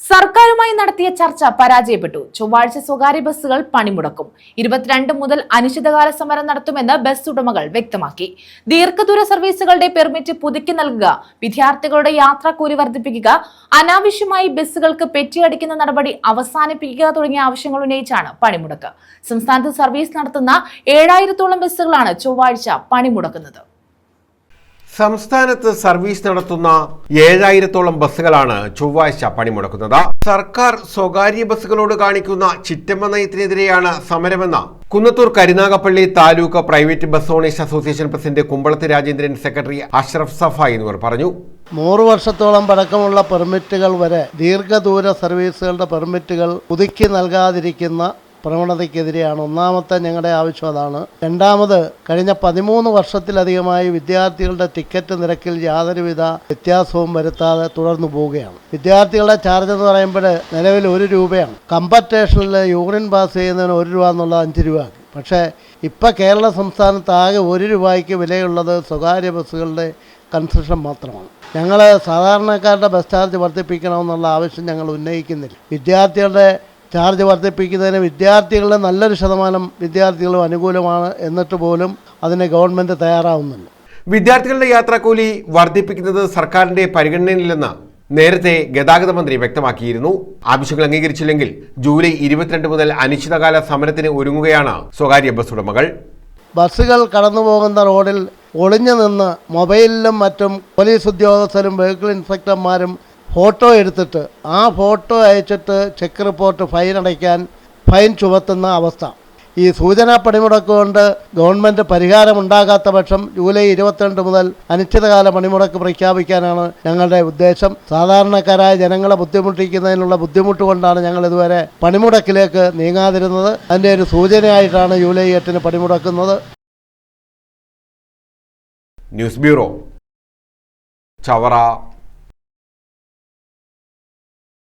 സർക്കാരുമായി നടത്തിയ ചർച്ച പരാജയപ്പെട്ടു. ചൊവ്വാഴ്ച സ്വകാര്യ ബസ്സുകൾ പണിമുടക്കും. 22 മുതൽ അനിശ്ചിതകാല സമരം നടത്തുമെന്ന് ബസ് ഉടമകൾ വ്യക്തമാക്കി. ദീർഘദൂര സർവീസുകളുടെ പെർമിറ്റ് പുതുക്കി നൽകുക, വിദ്യാർത്ഥികളുടെ യാത്രാക്കൂലി വർദ്ധിപ്പിക്കുക, അനാവശ്യമായി ബസ്സുകൾക്ക് പെറ്റിയടിക്കുന്ന നടപടി അവസാനിപ്പിക്കുക തുടങ്ങിയ ആവശ്യങ്ങൾ ഉന്നയിച്ചാണ് പണിമുടക്ക്. സംസ്ഥാനത്ത് സർവീസ് നടത്തുന്ന 7000-ഓളം ബസ്സുകളാണ് ചൊവ്വാഴ്ച പണിമുടക്കുന്നത്. സംസ്ഥാനത്ത് സർവീസ് നടത്തുന്ന 7000-ഓളം ബസ്സുകളാണ് ചൊവ്വാഴ്ച പണിമുടക്കുന്നത്. സർക്കാർ സ്വകാര്യ ബസ്സുകളോട് കാണിക്കുന്ന ചിറ്റമ്മ നയത്തിനെതിരെയാണ് സമരമെന്ന് Kunnathur Karunagappally taluk private bus owners association president Kumbalath Rajendran, secretary Ashraf Safa എന്നിവർ പറഞ്ഞു. 100 വർഷത്തോളം പഴക്കമുള്ള പെർമിറ്റുകൾ വരെ ദീർഘദൂര സർവീസുകളുടെ പെർമിറ്റുകൾ പുതുക്കി നൽകാതിരിക്കുന്ന പ്രവണതയ്ക്കെതിരെയാണ് ഒന്നാമത്തെ ഞങ്ങളുടെ ആവശ്യം. അതാണ്. രണ്ടാമത്, കഴിഞ്ഞ 13 വർഷത്തിലധികമായി വിദ്യാർത്ഥികളുടെ ടിക്കറ്റ് നിരക്കിൽ യാതൊരുവിധ വ്യത്യാസവും വരുത്താതെ തുടർന്നു പോവുകയാണ്. വിദ്യാർത്ഥികളുടെ ചാർജ് എന്ന് പറയുമ്പോൾ നിലവിൽ 1 രൂപയാണ്. കമ്പറ്റേഷനിൽ യൂറിൻ പാസ് ചെയ്യുന്നതിന് 1 രൂപ എന്നുള്ളത് 5 രൂപ. പക്ഷേ ഇപ്പോൾ കേരള സംസ്ഥാനത്ത് ആകെ 1 രൂപയ്ക്ക് വിലയുള്ളത് സ്വകാര്യ ബസ്സുകളുടെ കൺസെഷൻ മാത്രമാണ്. ഞങ്ങൾ സാധാരണക്കാരുടെ ബസ് ചാർജ് വർദ്ധിപ്പിക്കണമെന്നുള്ള ആവശ്യം ഞങ്ങൾ ഉന്നയിക്കുന്നില്ല. വിദ്യാർത്ഥികളുടെ ചാർജ് വർദ്ധിപ്പിക്കുന്നതിന് വിദ്യാർത്ഥികളുടെ നല്ലൊരു ശതമാനം വിദ്യാർത്ഥികളും അനുകൂലമാണ്. എന്നിട്ട് പോലും അതിന് ഗവൺമെൻറ് തയ്യാറാവുന്നില്ല. വിദ്യാർത്ഥികളുടെ യാത്രാക്കൂലി വർദ്ധിപ്പിക്കുന്നത് സർക്കാരിന്റെ പരിഗണനയിലെന്ന് നേരത്തെ ഗതാഗത മന്ത്രി വ്യക്തമാക്കിയിരുന്നു. ആവശ്യങ്ങൾ അംഗീകരിച്ചില്ലെങ്കിൽ ജൂലൈ 22 മുതൽ അനിശ്ചിതകാല സമരത്തിന് ഒരുങ്ങുകയാണ് സ്വകാര്യ ബസ് ഉടമകൾ. ബസ്സുകൾ കടന്നു പോകുന്ന റോഡിൽ ഒളിഞ്ഞു നിന്ന് മൊബൈലിലും മറ്റും പോലീസ് ഉദ്യോഗസ്ഥരും വെഹിക്കിൾ ഇൻസ്പെക്ടർമാരും ഫോട്ടോ എടുത്തിട്ട് ആ ഫോട്ടോ അയച്ചിട്ട് ചെക്ക് റിപ്പോർട്ട് ഫൈൻ ചുമത്തുന്ന അവസ്ഥ. ഈ സൂചനാ പണിമുടക്ക് കൊണ്ട് ഗവൺമെൻറ് പരിഹാരമുണ്ടാകാത്ത പക്ഷം ജൂലൈ 22 മുതൽ അനിശ്ചിതകാല പണിമുടക്ക് പ്രഖ്യാപിക്കാനാണ് ഞങ്ങളുടെ ഉദ്ദേശം. സാധാരണക്കാരായ ജനങ്ങളെ ബുദ്ധിമുട്ടിക്കുന്നതിനുള്ള ബുദ്ധിമുട്ട് കൊണ്ടാണ് ഞങ്ങൾ ഇതുവരെ പണിമുടക്കിലേക്ക് നീങ്ങാതിരുന്നത്. അതിൻ്റെ ഒരു സൂചനയായിട്ടാണ് ജൂലൈ 8 പണിമുടക്കുന്നത്. News bureau, Chavara.